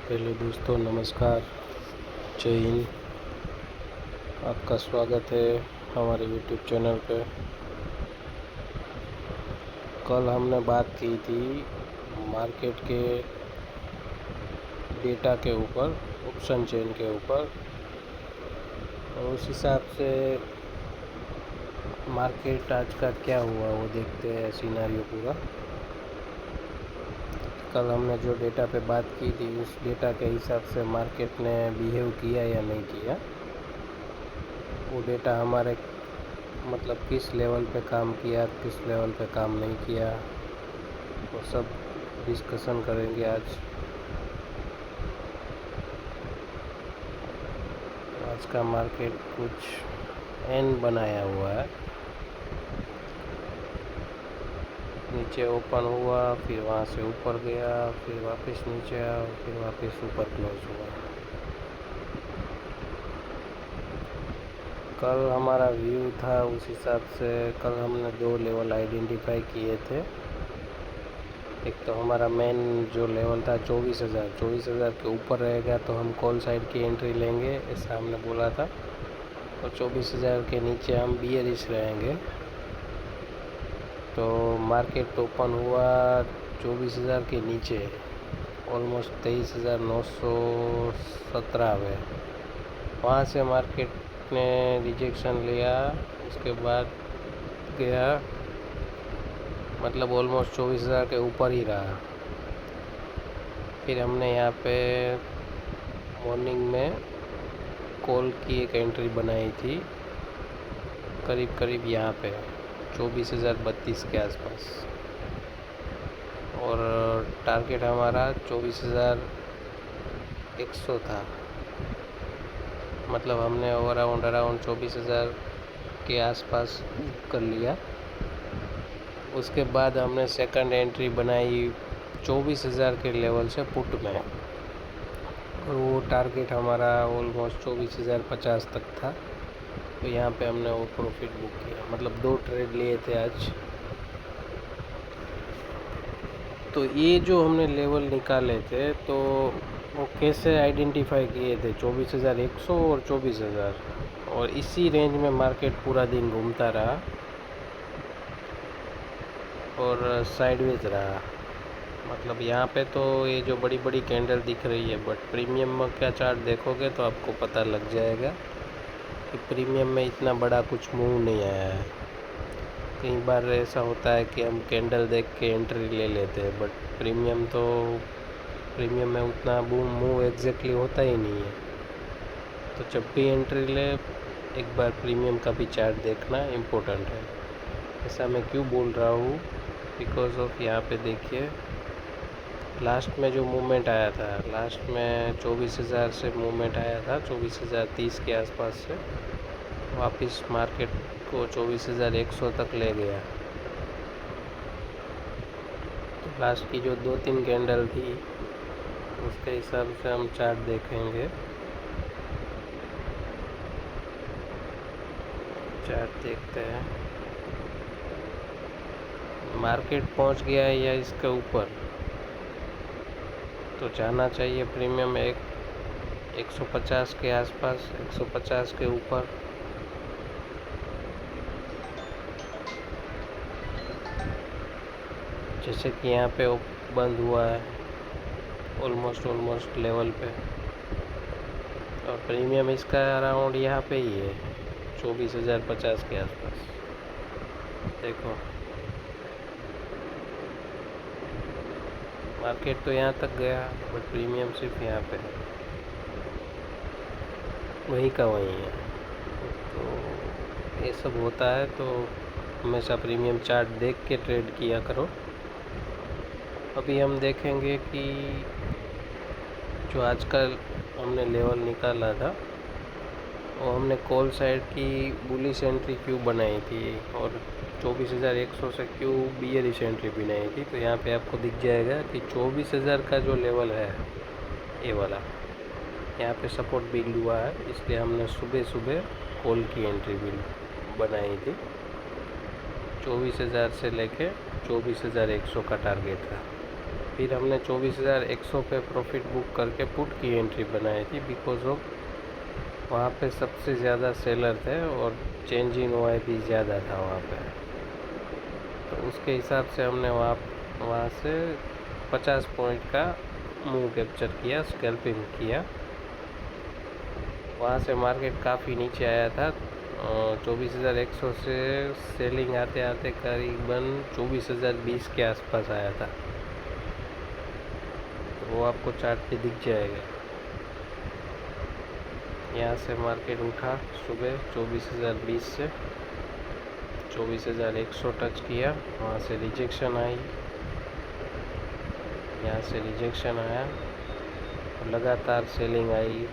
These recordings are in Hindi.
हेलो दोस्तों, नमस्कार, जय हिंद। आपका स्वागत है हमारे यूट्यूब चैनल पे। कल हमने बात की थी मार्केट के डेटा के ऊपर, ऑप्शन चेन के ऊपर, और उस हिसाब से मार्केट आज का क्या हुआ वो देखते हैं सिनेरियो पूरा। कल हमने जो डेटा पे बात की थी उस डेटा के हिसाब से मार्केट ने बिहेव किया या नहीं किया, वो डेटा हमारे मतलब किस लेवल पे काम किया, किस लेवल पे काम नहीं किया, वो सब डिस्कशन करेंगे आज। आज का मार्केट कुछ एन बनाया हुआ है, नीचे ओपन हुआ, फिर वहाँ से ऊपर गया, फिर वापस नीचे आया, फिर वापस ऊपर क्लोज हुआ। कल हमारा व्यू था उस हिसाब से, कल हमने 2 लेवल आइडेंटिफाई किए थे। एक तो हमारा मेन जो लेवल था 24,000 के ऊपर रहेगा तो हम कॉल साइड की एंट्री लेंगे, ऐसा हमने बोला था। और 24,000 के नीचे हम बियरिश रहेंगे। तो मार्केट ओपन हुआ 24,000 के नीचे, ऑलमोस्ट 23,917 में। वहाँ से मार्केट ने रिजेक्शन लिया, उसके बाद गया, मतलब ऑलमोस्ट 24,000 के ऊपर ही रहा। फिर हमने यहाँ पे मॉर्निंग में कॉल की एक एंट्री बनाई थी, करीब यहाँ पे 24,032 के आसपास, और टारगेट हमारा 24,100 था। मतलब हमने अराउंड 24,000 के आसपास कर लिया। उसके बाद हमने सेकंड एंट्री बनाई 24,000 के लेवल से पुट में, और वो टारगेट हमारा ऑलमोस्ट 24,050 तक था। तो यहाँ पे हमने वो प्रॉफिट बुक किया, मतलब 2 ट्रेड लिए थे आज। तो ये जो हमने लेवल निकाले थे तो वो कैसे आइडेंटिफाई किए थे, 24,100 और 24,000, और इसी रेंज में मार्केट पूरा दिन घूमता रहा और साइडवेज रहा। मतलब यहाँ पे तो ये जो बड़ी बड़ी कैंडल दिख रही है, बट प्रीमियम में क्या चार्ट देखोगे तो आपको पता लग जाएगा कि प्रीमियम में इतना बड़ा कुछ मूव नहीं आया है। कई बार ऐसा होता है कि हम कैंडल देख के एंट्री ले लेते हैं, बट प्रीमियम में उतना मूव एग्जैक्टली होता ही नहीं है। तो जब भी एंट्री ले, एक बार प्रीमियम का भी चार्ट देखना इम्पोर्टेंट है। ऐसा मैं क्यों बोल रहा हूँ, बिकॉज ऑफ यहाँ पे देखिए लास्ट में जो मूवमेंट आया था, लास्ट में 24,000 से मूवमेंट आया था, 24,030 के आसपास से वापस मार्केट को 24,100 तक ले गया। तो लास्ट की जो 2-3 कैंडल थी उसके हिसाब से हम चार्ट देखेंगे। चार्ट देखते हैं मार्केट पहुंच गया है या इसके ऊपर, तो जाना चाहिए प्रीमियम 150 के आसपास, 150 के ऊपर। जैसे कि यहाँ पे बंद हुआ है ऑलमोस्ट लेवल पे, और प्रीमियम इसका अराउंड यहाँ पे ही है 24,050 के आसपास। देखो मार्केट तो यहाँ तक गया, बट प्रीमियम सिर्फ यहाँ पे है, वहीं का वहीं है। तो ये सब होता है, तो हमेशा प्रीमियम चार्ट देख के ट्रेड किया करो। अभी हम देखेंगे कि जो आजकल हमने लेवल निकाला था वो हमने कॉल साइड की बुलिश एंट्री क्यों बनाई थी और 24,100 से क्यों बियरिश एंट्री बनाई थी। तो यहाँ पे आपको दिख जाएगा कि 24,000 का जो लेवल है ये वाला, यहाँ पे सपोर्ट बिल्ड हुआ है, इसलिए हमने सुबह कॉल की एंट्री भी बनाई थी। 24,000 से लेके 24,100 का टारगेट था। फिर हमने 24,100 पे प्रॉफिट बुक करके पुट की एंट्री बनाई थी, बिकॉज ऑफ वहाँ पे सबसे ज़्यादा सेलर थे और चेंज इन OI भी ज़्यादा था वहाँ पे। तो उसके हिसाब से हमने वहाँ से 50 पॉइंट का मूव कैप्चर किया, स्कैल्पिंग किया। वहाँ से मार्केट काफ़ी नीचे आया था, 24,100 से सेलिंग आते आते करीबन 24,020 के आसपास आया था। तो वो आपको चार्ट पे दिख जाएगा। यहाँ से मार्केट उठा सुबह 24,020 से 24,100 टच किया, वहाँ से रिजेक्शन आई, यहाँ से रिजेक्शन आया और लगातार सेलिंग आई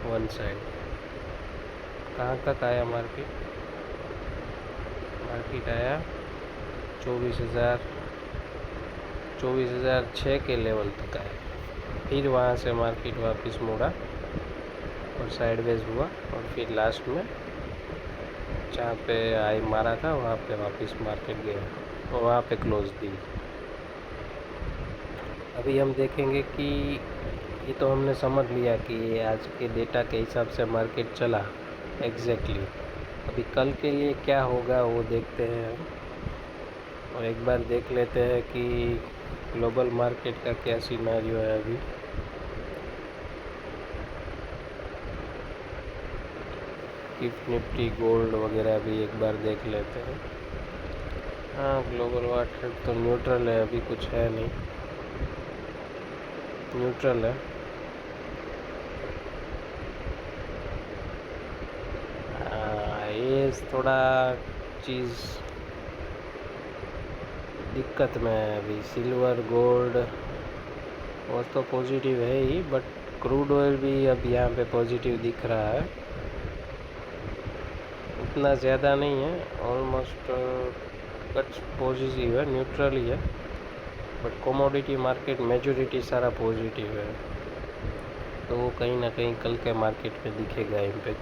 वन साइड। कहाँ तक आया मार्केट आया 24,006 के लेवल तक आया। फिर वहाँ से मार्केट वापस मुड़ा और साइडवेज हुआ और फिर लास्ट में जहाँ पे आई मारा था वहाँ पे वापस मार्केट गया और वहाँ पे क्लोज दी। अभी हम देखेंगे कि ये तो हमने समझ लिया कि ये आज के डेटा के हिसाब से मार्केट चला एग्जैक्टली। अभी कल के लिए क्या होगा वो देखते हैं हम, और एक बार देख लेते हैं कि ग्लोबल मार्केट का क्या सिनेरियो है अभी। गिफ्ट निफ्टी गोल्ड वगैरह भी एक बार देख लेते हैं। हाँ, ग्लोबल मार्केट तो न्यूट्रल है, अभी कुछ है नहीं, न्यूट्रल है। ये थोड़ा चीज़ दिक्कत में है अभी। सिल्वर गोल्ड वो तो पॉजिटिव है ही, बट क्रूड ऑयल भी अब यहाँ पे पॉजिटिव दिख रहा है, उतना ज़्यादा नहीं है, ऑलमोस्ट कुछ पॉजिटिव है, न्यूट्रल ही है। बट कमोडिटी मार्केट मेजॉरिटी सारा पॉजिटिव है, तो वो कहीं ना कहीं कल के मार्केट में दिखेगा इम्पैक्ट।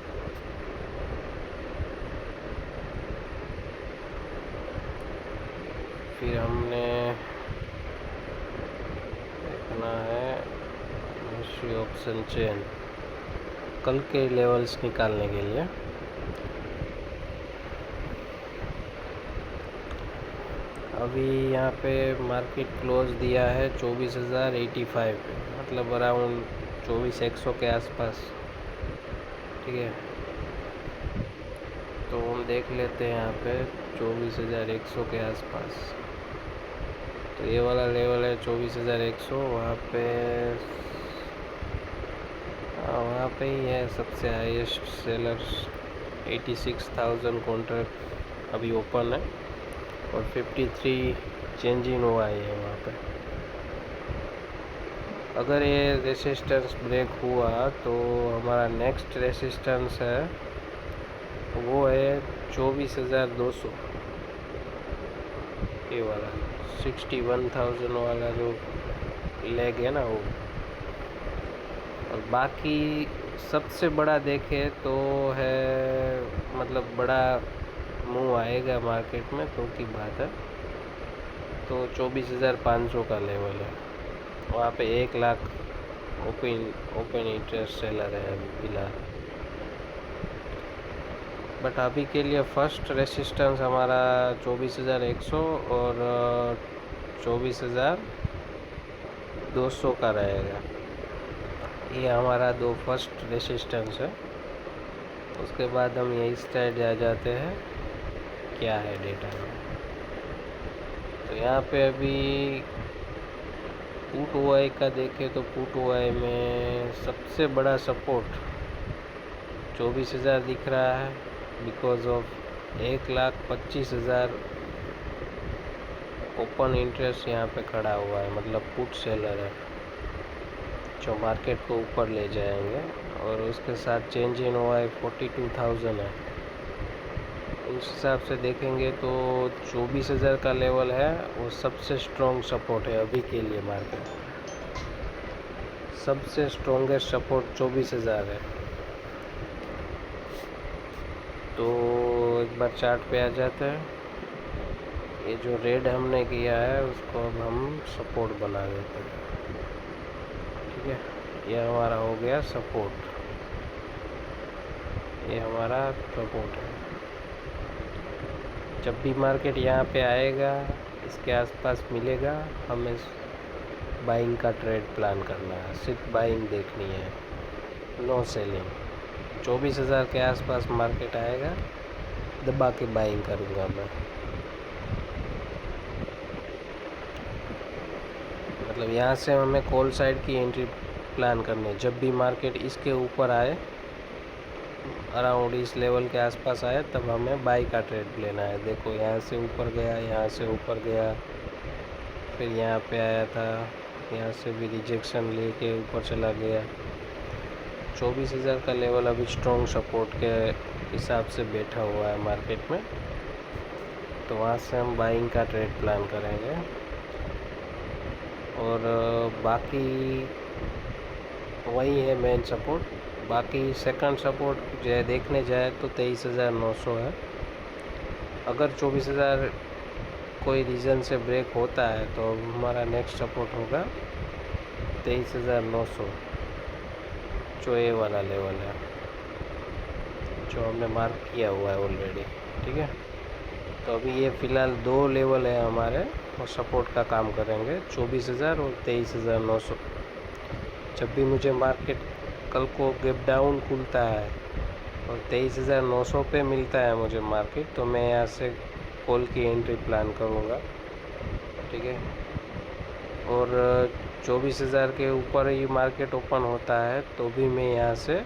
फिर हमने देखना है ऑप्शन चेन कल के लेवल्स निकालने के लिए। अभी यहाँ पे मार्केट क्लोज दिया है 24,085 पे, मतलब अराउंड 24,100 के आसपास, ठीक है। तो हम देख लेते हैं यहाँ पे 24,100 के आसपास, तो ये वाला लेवल है 24,100, वहाँ पे ही है सबसे हाईएस्ट सेलर्स। 86,000 कॉन्ट्रैक्ट अभी ओपन है और 53 चेंज इन हुआ है वहाँ पे। अगर ये रेसिस्टेंस ब्रेक हुआ तो हमारा नेक्स्ट रेसिस्टेंस है वो है 24,200, ये वाला 61,000 वाला जो लेग है ना वो। और बाकी सबसे बड़ा देखे तो है, मतलब बड़ा मूव आएगा मार्केट में तो की बात है, तो 24,500 का लेवल है, वहाँ पे 1 लाख ओपन इंटरेस्ट सेलर है अभी फिलहाल। बट अभी के लिए फर्स्ट रेसिस्टेंस हमारा 24,100 और 24,200 का रहेगा, ये हमारा 2 फर्स्ट रेसिस्टेंस है। उसके बाद हम यही साइड आ जाते हैं क्या है डेटा में। तो यहाँ पे अभी पुट OI का देखें तो पुट OI में सबसे बड़ा सपोर्ट 24,000 दिख रहा है, बिकॉज ऑफ 1,25,000 ओपन इंटरेस्ट यहाँ पे खड़ा हुआ है, मतलब पुट सेलर है जो मार्केट को ऊपर ले जाएंगे। और उसके साथ चेंज इन OI 42,000 है। उस हिसाब से देखेंगे तो 24,000 का लेवल है वो सबसे स्ट्रॉन्ग सपोर्ट है अभी के लिए मार्केट, सबसे स्ट्रॉन्गेस्ट सपोर्ट 24,000 है। तो एक बार चार्ट पे आ जाते हैं। ये जो रेड हमने किया है उसको अब हम सपोर्ट बना देते हैं। ठीक है, ये हमारा हो गया सपोर्ट, ये हमारा सपोर्ट है। जब भी मार्केट यहाँ पे आएगा, इसके आसपास मिलेगा, हमें बाइंग का ट्रेड प्लान करना है, सिर्फ बाइंग देखनी है, नो सेलिंग। 24,000 के आसपास मार्केट आएगा, दबा के बाइंग करूँगा मैं। मतलब यहाँ से हमें कॉल साइड की एंट्री प्लान करनी है। जब भी मार्केट इसके ऊपर आए, अराउंड इस लेवल के आसपास आए, तब हमें बाई का ट्रेड लेना है। देखो यहाँ से ऊपर गया, यहाँ से ऊपर गया, फिर यहाँ पे आया था, यहाँ से भी रिजेक्शन लेके ऊपर चला गया। 24,000 का लेवल अभी स्ट्रॉन्ग सपोर्ट के हिसाब से बैठा हुआ है मार्केट में, तो वहाँ से हम बाइंग का ट्रेड प्लान करेंगे। और बाकी वही है मेन सपोर्ट। बाकी सेकंड सपोर्ट जो देखने जाए तो 23,900 है। अगर 24,000 कोई रीज़न से ब्रेक होता है तो हमारा नेक्स्ट सपोर्ट होगा 23,900, जो ए वाला लेवल है, जो हमने मार्क किया हुआ है ऑलरेडी। ठीक है, तो अभी ये फ़िलहाल 2 लेवल है हमारे और सपोर्ट का काम करेंगे, 24,000 और 23,900। जब भी मुझे मार्केट कल को गैप डाउन खुलता है और 23,900 पे मिलता है मुझे मार्केट, तो मैं यहाँ से कॉल की एंट्री प्लान करूँगा। ठीक है, और 24,000 के ऊपर ही मार्केट ओपन होता है तो भी मैं यहाँ से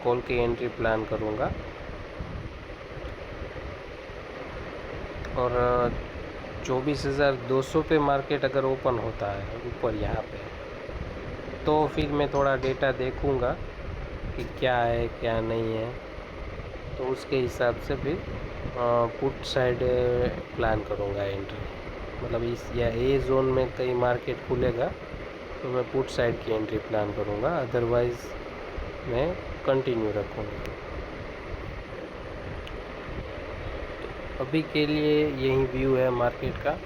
कॉल की एंट्री प्लान करूँगा। और 24,200 पे मार्केट अगर ओपन होता है ऊपर यहाँ पे, तो फिर मैं थोड़ा डेटा देखूँगा कि क्या है क्या नहीं है, तो उसके हिसाब से फिर पुट साइड प्लान करूँगा एंट्री। मतलब इस या ए जोन में कहीं मार्केट खुलेगा तो मैं पुट साइड की एंट्री प्लान करूँगा, अदरवाइज़ मैं कंटिन्यू रखूँगा। अभी के लिए यही व्यू है मार्केट का।